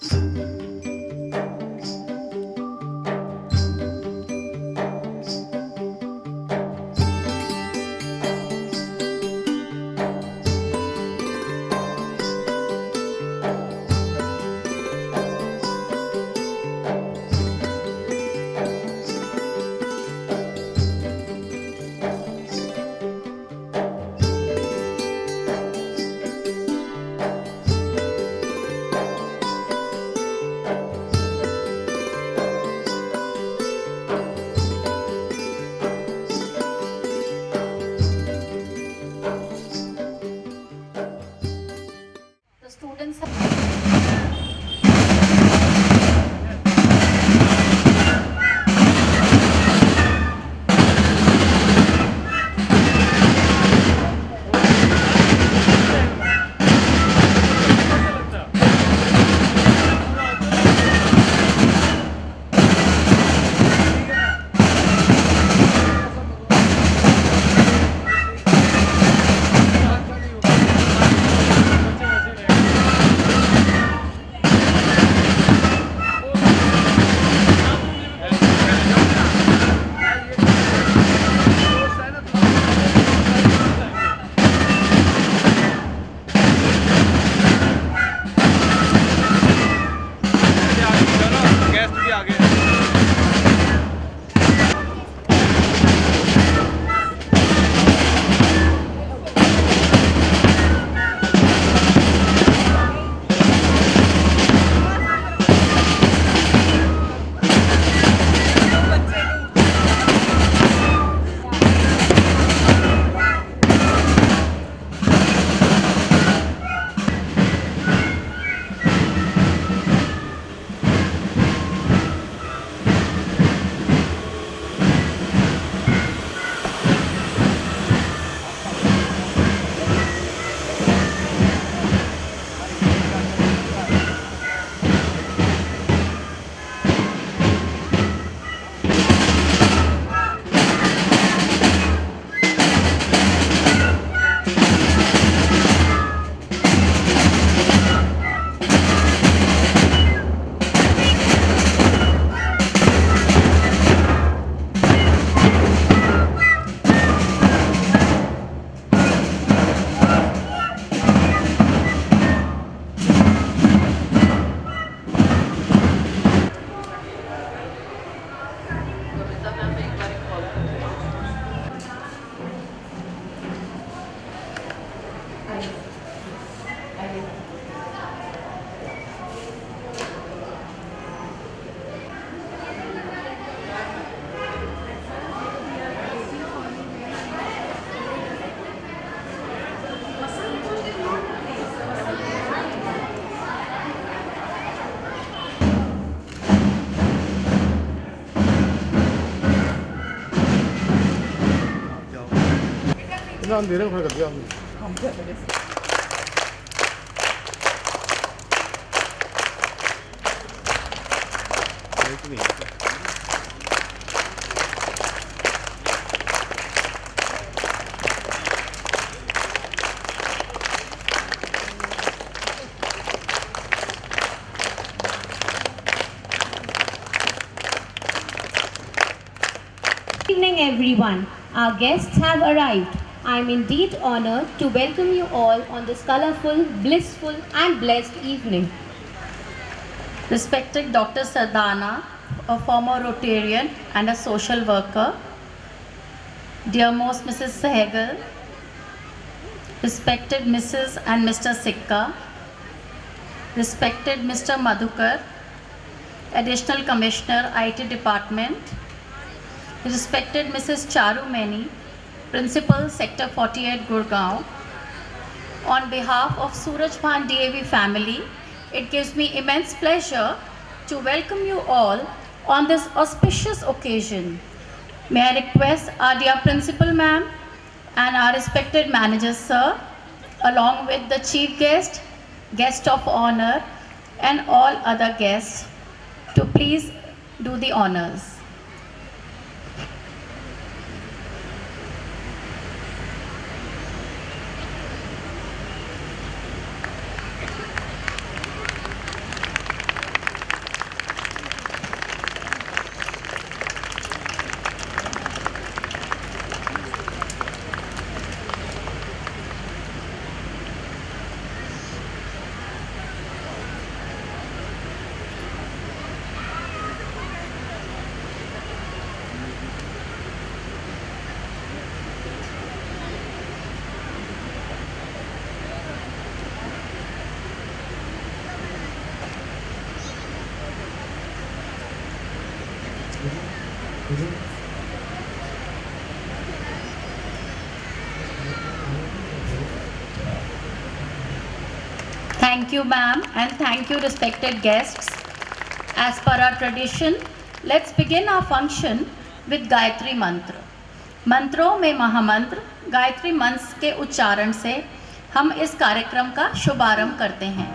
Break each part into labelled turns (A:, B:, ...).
A: The students
B: guest भी आ गए।
C: इतना अंधेरे में खड़ा कर दिया हमने।
D: Good evening, everyone. Our guests have arrived. I am indeed honored to welcome you all on this colorful, blissful, and blessed evening. Respected Dr. Sardana, a former Rotarian and a social worker, dear most Mrs. Sehgal, respected Mrs. and Mr. Sikka, respected Mr. Madhukar, Additional Commissioner, IT Department, respected Mrs. Charu Meni, Principal, Sector 48, Gurgaon. On behalf of Surajbhan DAV family, it gives me immense pleasure to welcome you all on this auspicious occasion. May I request our dear Principal Ma'am and our respected Manager Sir, along with the Chief Guest, Guest of Honor, and all other guests to please do the honors. Thank you, ma'am, and thank you, respected guests. As per our tradition, let's begin our function with Gayatri Mantra. मंत्रों में महामंत्र गायत्री मंत्र के उच्चारण से हम इस कार्यक्रम का शुभारंभ करते हैं।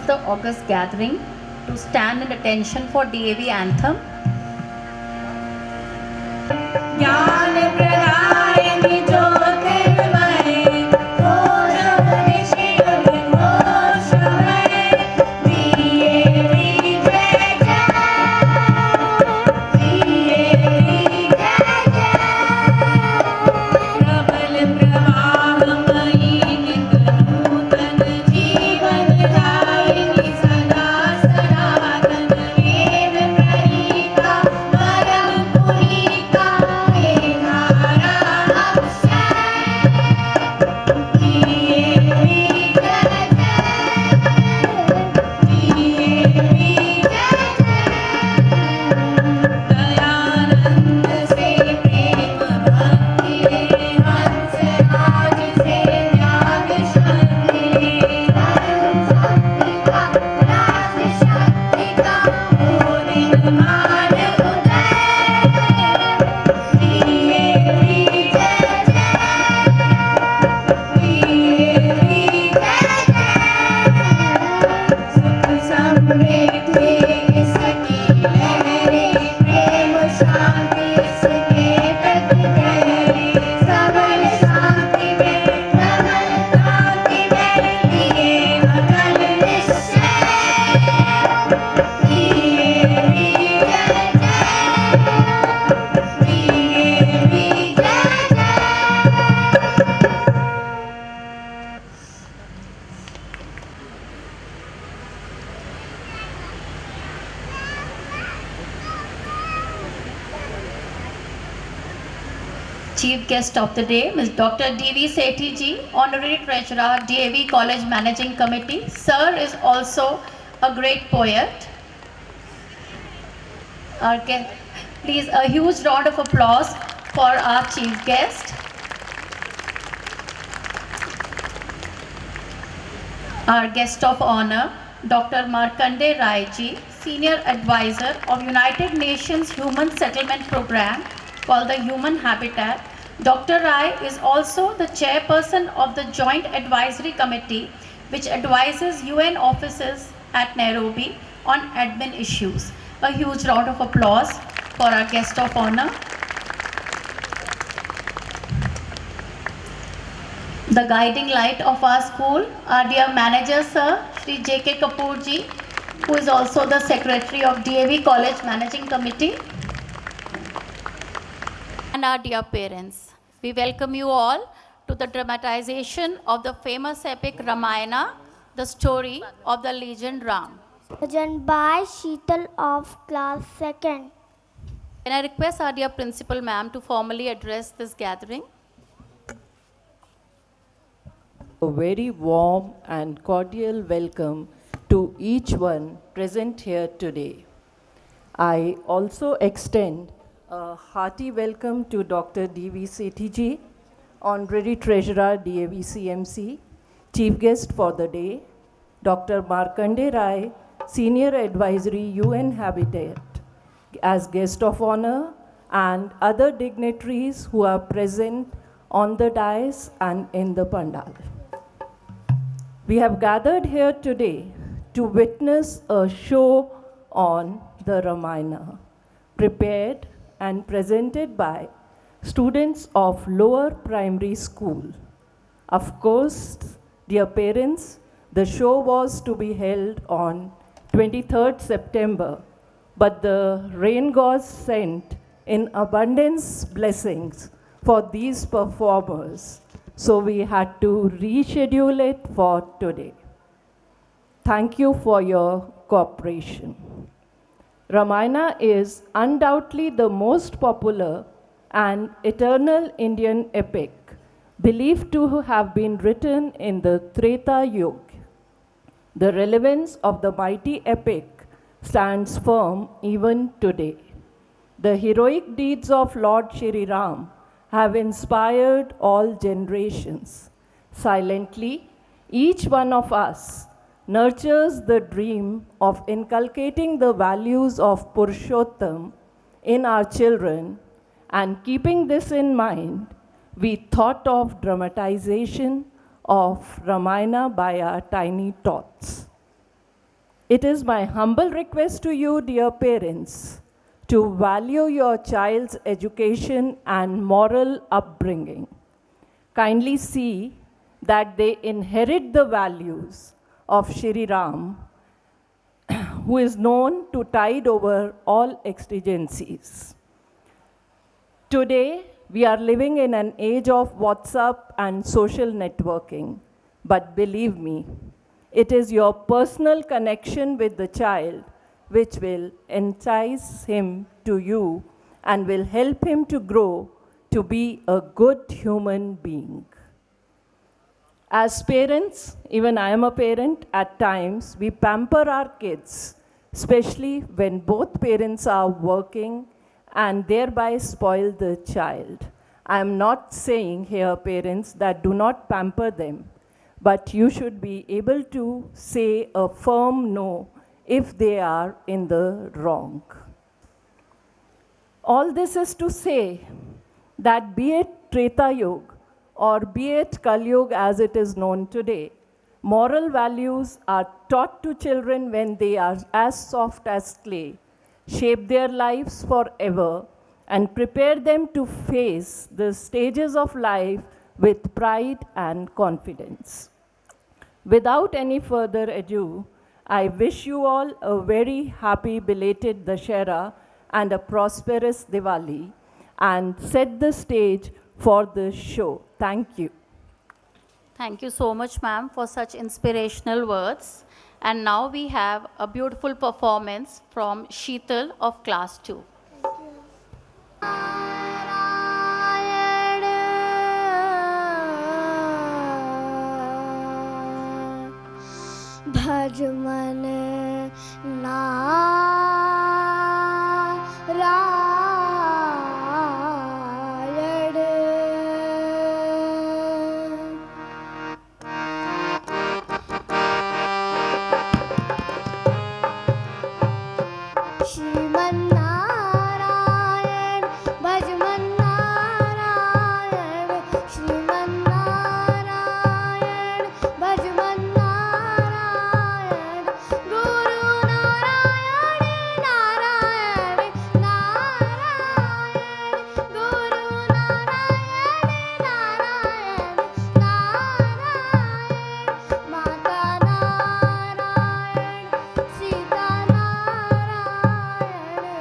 D: The August gathering to stand in attention for DAV anthem. Chief guest of the day, Ms. Dr. D.V. Sethi ji, Honorary Treasurer, DAV College Managing Committee. Sir is also a great poet. Please, a huge round of applause for our chief guest. Our guest of honor, Dr. Markande Rai ji, Senior Advisor of United Nations Human Settlement Program called the Human Habitat. Dr. Rai is also the chairperson of the Joint Advisory Committee, which advises UN offices at Nairobi on admin issues. A huge round of applause for our guest of honor. The guiding light of our school, our dear manager sir, Shri J.K. Kapoor ji, who is also the secretary of DAV College Managing Committee. And our dear parents, we welcome you all to the dramatization of the famous epic Ramayana, the story of the legend Ram.
B: Presented by Sheetal of class 2nd.
D: Can I request our dear principal ma'am to formally address this gathering?
E: A very warm and cordial welcome to each one present here today. I also extend a hearty welcome to Dr. D.V. Sethi, Honorary Treasurer, DAV-CMC, Chief Guest for the day, Dr. Markande Rai, Senior Advisory, UN Habitat, as guest of honor, and other dignitaries who are present on the dais and in the pandal. We have gathered here today to witness a show on the Ramayana, prepared and presented by students of lower primary school. Of course, dear parents, the show was to be held on 23rd September, but the rain gods sent in abundance blessings for these performers, so we had to reschedule it for today. Thank you for your cooperation. Ramayana is undoubtedly the most popular and eternal Indian epic, believed to have been written in the Treta Yuga. The relevance of the mighty epic stands firm even today. The heroic deeds of Lord Shri Ram have inspired all generations. Silently, each one of us nurtures the dream of inculcating the values of Purushottam in our children, and keeping this in mind, we thought of dramatization of Ramayana by our tiny tots. It is my humble request to you, dear parents, to value your child's education and moral upbringing. Kindly see that they inherit the values of Shri Ram, who is known to tide over all exigencies. Today, we are living in an age of WhatsApp and social networking, but believe me, it is your personal connection with the child which will entice him to you and will help him to grow to be a good human being. As parents, even I am a parent, at times we pamper our kids, especially when both parents are working, and thereby spoil the child. I am not saying here, parents, that do not pamper them, but you should be able to say a firm no if they are in the wrong. All this is to say that be it Treta Yuga or be it Kali Yuga as it is known today, moral values are taught to children when they are as soft as clay, shape their lives forever, and prepare them to face the stages of life with pride and confidence. Without any further ado, I wish you all a very happy belated Dussehra and a prosperous Diwali, and set the stage for the show. Thank you.
D: Thank you so much, ma'am, for such inspirational words. And now we have a beautiful performance from Sheetal of class 2.
B: भज मन नारायण श्रीमन्नारायण भज मन नारायण श्रीमन्नारायण भज मन नारायण गुरु नारायण नारायण नारायण गुरु नारायण नारायण नारायण माता Narayan Sita Narayan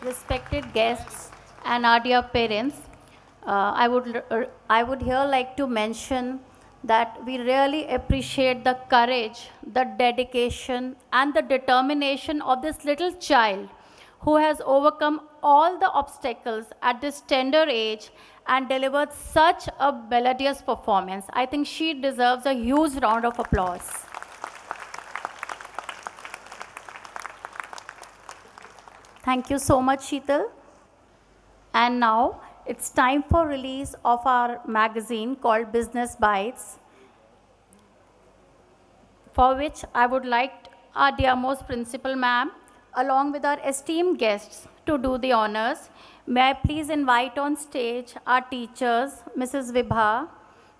D: respected guests, and our dear parents, I would here like to mention that we really appreciate the courage, the dedication, and the determination of this little child who has overcome all the obstacles at this tender age and delivered such a melodious performance. I think she deserves a huge round of applause. Thank you so much, Sheetal. And now it's time for release of our magazine called Business Bites, for which I would like our dear most principal ma'am, along with our esteemed guests, to do the honors. May I please invite on stage our teachers, Mrs. Vibha,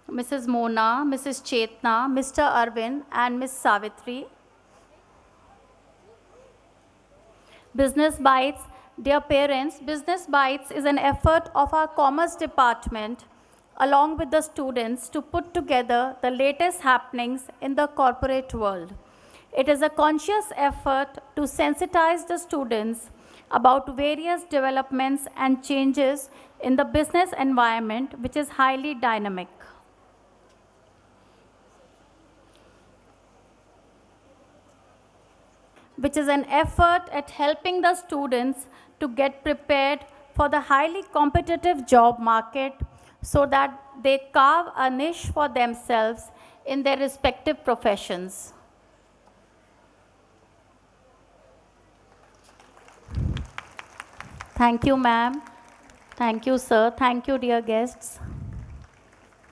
D: Mrs. Mona, Mrs. Chetna, Mr. Arvind, and Ms. Savitri. Business Bites, dear parents, Business Bites is an effort of our Commerce Department along with the students to put together the latest happenings in the corporate world. It is a conscious effort to sensitize the students about various developments and changes in the business environment, which is highly dynamic. Which is an effort at helping the students to get prepared for the highly competitive job market so that they carve a niche for themselves in their respective professions. Thank you, ma'am. Thank you, sir. Thank you, dear guests.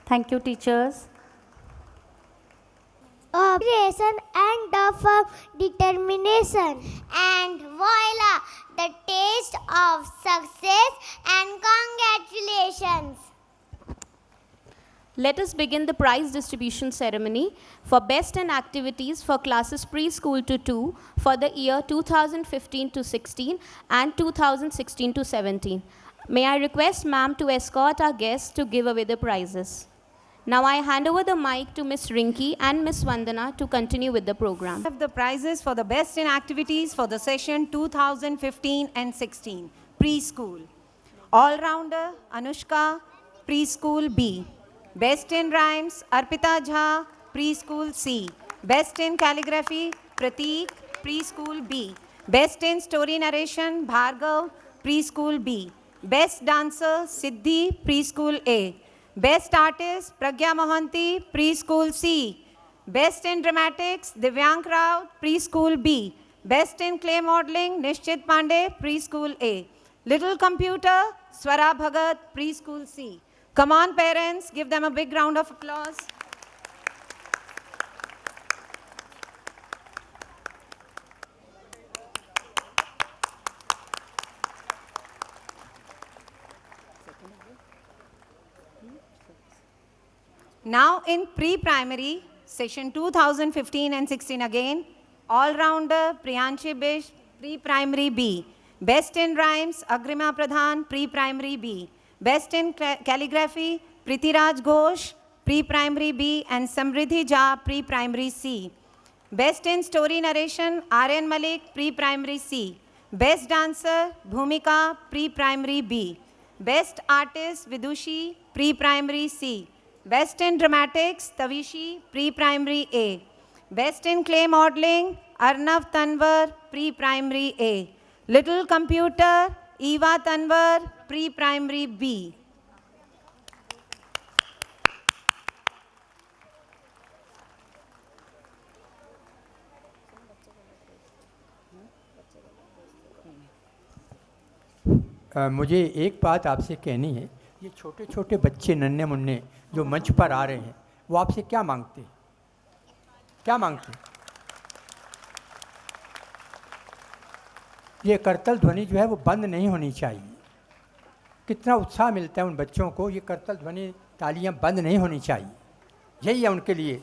D: Thank you, teachers.
B: Creation and of determination, and voila, the taste of success, and congratulations.
F: Let us begin the prize distribution ceremony for best in activities for classes preschool to 2 for the year 2015 to 16 and 2016 to 17. May I request ma'am to escort our guests to give away the prizes. Now I hand over the mic to Ms. Rinki and Ms. Vandana to continue with the program.
G: We have the prizes for the best in activities for the session 2015 and 16, preschool. All-rounder, Anushka, preschool B. Best in rhymes, Arpita Jha, preschool C. Best in calligraphy, Prateek, preschool B. Best in story narration, Bhargav, preschool B. Best dancer, Siddhi, preschool A. Best artist, Pragya Mohanty, preschool C. Best in dramatics, Divyank Rao, preschool B. Best in clay modeling, Nishchit Pandey, preschool A. Little computer, Swara Bhagat, preschool C. Come on, parents, give them a big round of applause. Now in pre-primary, session 2015 and 16 again, all-rounder Priyanshi Bish, pre-primary B. Best in rhymes, Agrima Pradhan, pre-primary B. Best in calligraphy, Pritiraj Ghosh, pre-primary B, and Samriddhi Jha, pre-primary C. Best in story narration, Aryan Malik, pre-primary C. Best dancer, Bhumika, pre-primary B. Best artist, Vidushi, pre-primary C. Best in dramatics, Tavishi, pre-primary A. Best in clay modeling, Arnav Tanwar, pre-primary A. Little computer, Eva Tanwar, pre-primary B.
H: मुझे एक बात आपसे कहनी है, ये छोटे छोटे बच्चे नन्हे मुन्ने जो मंच पर आ रहे हैं, वो आपसे क्या मांगते हैं? क्या मांगते हैं? ये करतल ध्वनि जो है वो बंद नहीं होनी चाहिए। कितना उत्साह मिलता है उन बच्चों को, ये करतल ध्वनि तालियां बंद नहीं होनी चाहिए। यही है उनके लिए,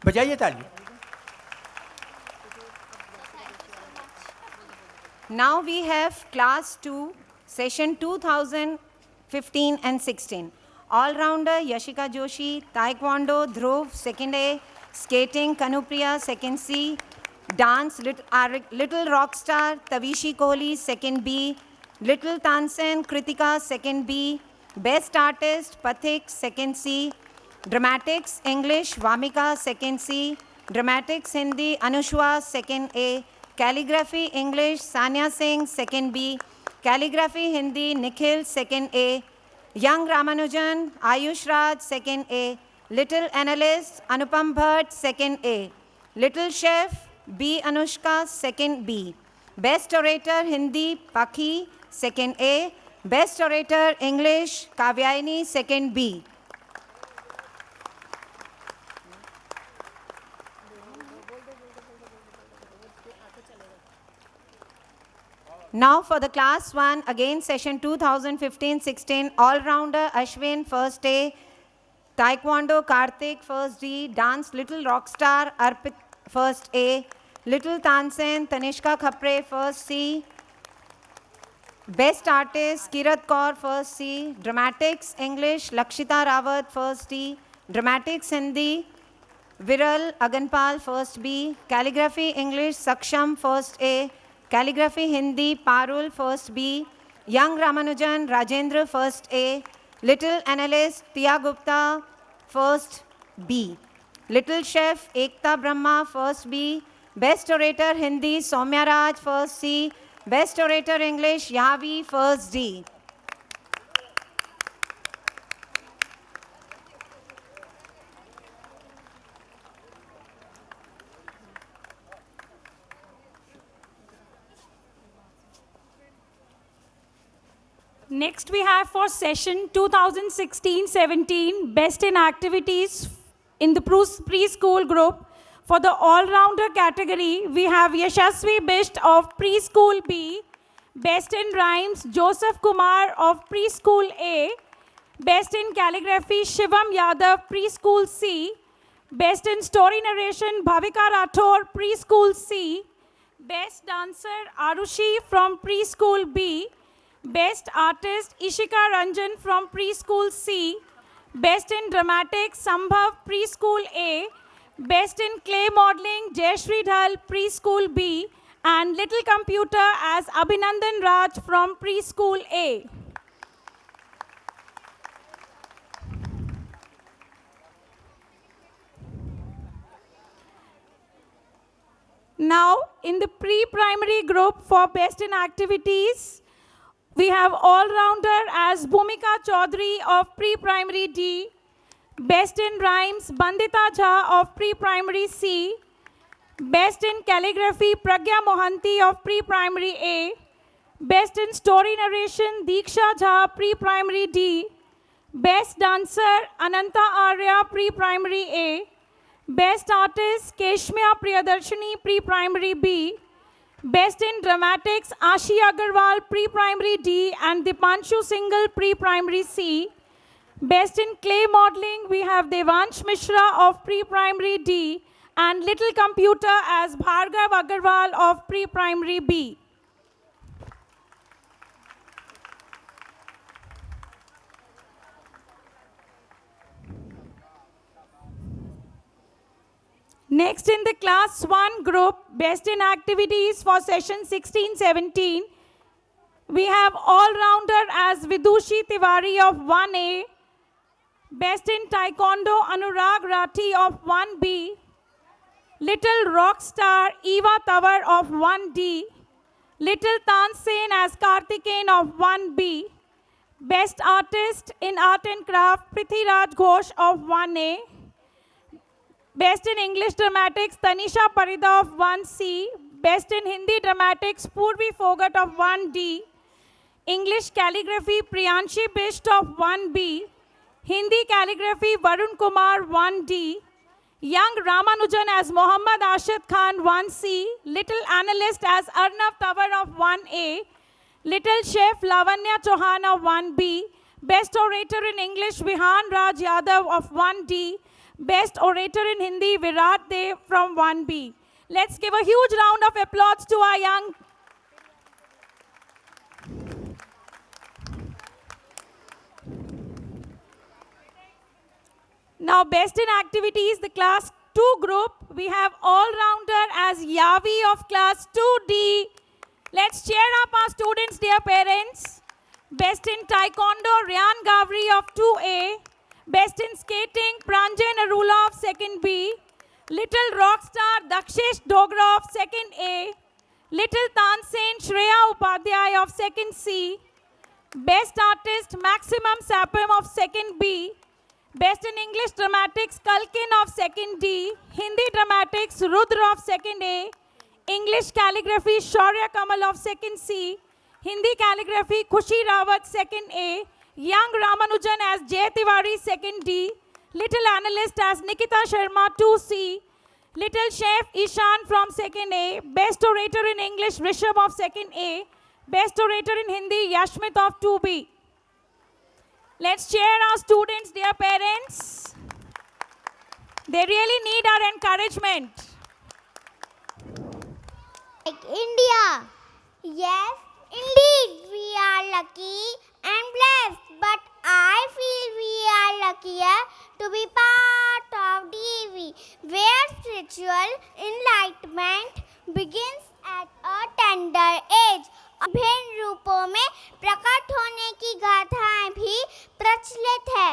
H: बजाइए तालियां।
G: Now we have class 2, session 2015 and 16. All-rounder Yashika Joshi, Taekwondo Dhruv, second A, skating Kanupriya, second C, dance Little Rock Star Tavishi Kohli, second B, Little Tansen Kritika, second B. Best Artist, Pathik, second C. Dramatics English, Vamika, second C. Dramatics Hindi, Anushwa, second A. Calligraphy English, Sanya Singh, second B. Calligraphy Hindi, Nikhil, second A. Young Ramanujan, Ayush Raj, second A. Little Analyst, Anupam Bhatt, second A. Little Chef, B. Anushka, second B. Best Orator Hindi, Pakhi, second A. Best Orator English, Kavyayani, second B. Now for the class 1, again session 2015-16, all-rounder Ashwin, first A. Taekwondo Karthik, first D. Dance Little Rockstar Arpit, first A. Little Tansen Tanishka Khapre, first C. Best Artist Kirat Kaur, first C. Dramatics English Lakshita Rawat, first D. Dramatics Hindi Viral Aganpal, first B. Calligraphy English Saksham, first A. Calligraphy Hindi Parul, first B. Young Ramanujan Rajendra, first A. Little Analyst Tia Gupta, first B. Little Chef Ekta Brahma, first B. Best Orator Hindi Soumya Raj, first C. Best Orator English Yavi, first D.
I: Next we have for session 2016-17 Best in Activities in the Preschool group. For the all-rounder category, we have Yashasvi Bisht of Preschool B, Best in Rhymes Joseph Kumar of Preschool A, Best in Calligraphy Shivam Yadav Preschool C, Best in Story Narration Bhavika Rathore Preschool C, Best Dancer Arushi from Preschool B, Best Artist Ishika Ranjan from Preschool C, Best in Dramatics Sambhav Preschool A, Best in Clay Modeling Jayashri Dhal Preschool B, and Little Computer as Abhinandan Raj from Preschool A. Now, in the pre-primary group for Best in Activities, we have all-rounder as Bhumika Chaudhary of Pre-Primary D, Best in Rhymes Bandita Jha of Pre-Primary C, Best in Calligraphy Pragya Mohanty of Pre-Primary A, Best in Story Narration Diksha Jha Pre-Primary D, Best Dancer Ananta Arya Pre-Primary A, Best Artist Keshmya Priyadarshini Pre-Primary B, Best in Dramatics Ashi Agarwal Pre-Primary D and Dipanshu Singhal Pre-Primary C. Best in Clay Modeling we have Devansh Mishra of Pre-Primary D and Little Computer as Bhargav Agarwal of Pre-Primary B. Next in the class 1 group, Best in Activities for session 16-17, we have all-rounder as Vidushi Tiwari of 1A, Best in Taekwondo Anurag Rathi of 1B, Little Rock Star Eva Tawar of 1D, Little Tansen as Karthikeyan of 1B, Best Artist in Art and Craft Prithviraj Ghosh of 1A, Best in English Dramatics Tanisha Parida of 1C, Best in Hindi Dramatics Purvi Fogat of 1D, English Calligraphy Priyanshi Bisht of 1B, Hindi Calligraphy Varun Kumar 1D, Young Ramanujan as Mohammad Ashad Khan 1C, Little Analyst as Arnav Tawar of 1A, Little Chef Lavanya Chauhan of 1B, Best Orator in English Vihan Raj Yadav of 1D, Best Orator in Hindi Virat Dev from 1B. Let's give a huge round of applause to our young. Now, Best in Activities, the class 2 group, we have all-rounder as Yavi of class 2D, Let's cheer up our students, dear parents. Best in Taekwondo, Ryan Gavri of 2A. Best in Skating, Pranjay Narula of 2nd B. Little Rockstar, Dakshish Dogra of 2nd A. Little Tansen, Shreya Upadhyay of 2nd C. Best Artist, Maximum Sapam of 2nd B. Best in English Dramatics, Kalkin of 2nd D. Hindi Dramatics, Rudra of 2nd A. English Calligraphy, Shaurya Kamal of 2nd C. Hindi Calligraphy, Khushi Rawat, 2nd A. Young Ramanujan as Jay Tiwari, 2nd D. Little Analyst as Nikita Sharma, 2C. Little Chef, Ishan from 2nd A. Best Orator in English, Rishabh of 2nd A. Best Orator in Hindi, Yashmit of 2B. Let's cheer our students, dear parents. They really need our encouragement.
B: Like India. Yes, indeed, we are lucky and blessed. But I feel we are luckier to be part of DAV, where spiritual enlightenment begins at a tender age. विभिन्न रूपों में प्रकट होने की गाथाएं भी प्रचलित है।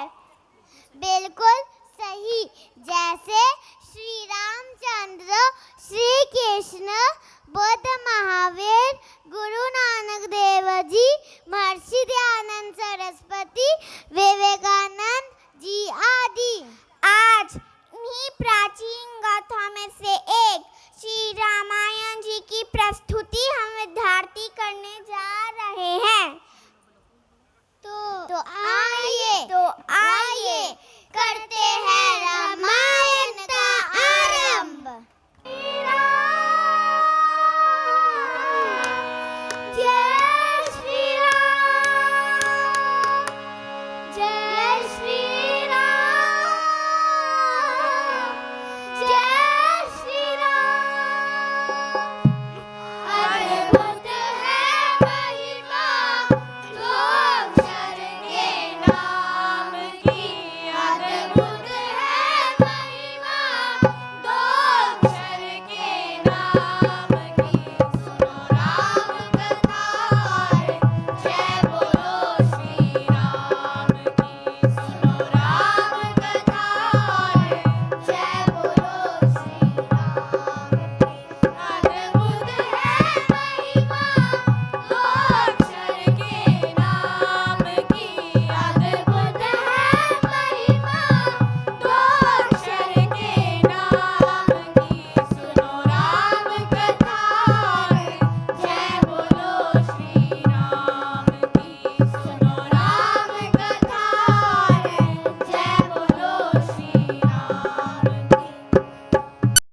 B: बिल्कुल सही, जैसे श्री रामचंद्र, श्री कृष्ण, बुद्ध, महावीर, गुरु नानक देव जी, महर्षि दयानंद सरस्वती, विवेकानंद जी आदि। आज इन्हीं प्राचीन गाथा में से एक श्री रामायण जी की प्रस्तुति